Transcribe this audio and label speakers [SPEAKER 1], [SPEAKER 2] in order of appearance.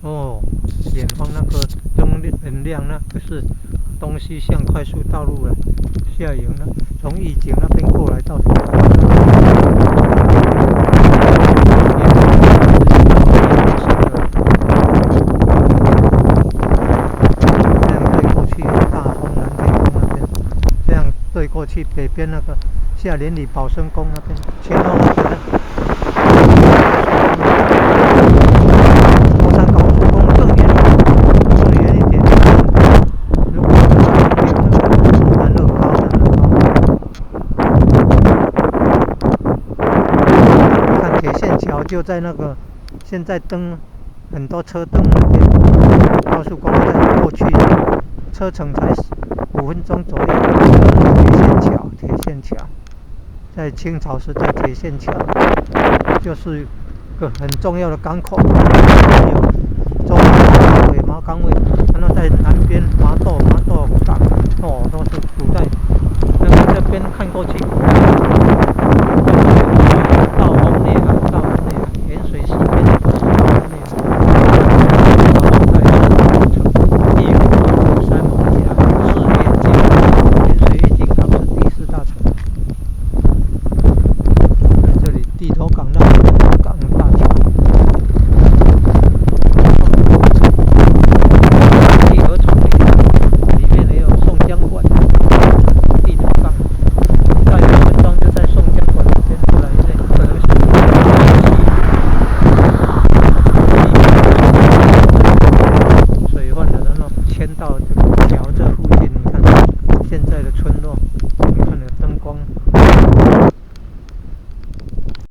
[SPEAKER 1] 哦，远方那个灯很亮，那个是东西向快速道路了，下营了，从义井那边过来到这样对过去大丰南天宫那边，这样对过去北边那个下连里保生宫那边，前后那边佛山高速公路更远一点，如果南乐高，看铁线桥就在那个，现在灯很多车灯那边，高速公路在过去车程才5分钟左右。铁线桥在清朝时代，铁线桥就是个很重要的港口，还有中马岗位，然后在南边麻豆港，哦，都是古代。那么这边看过去，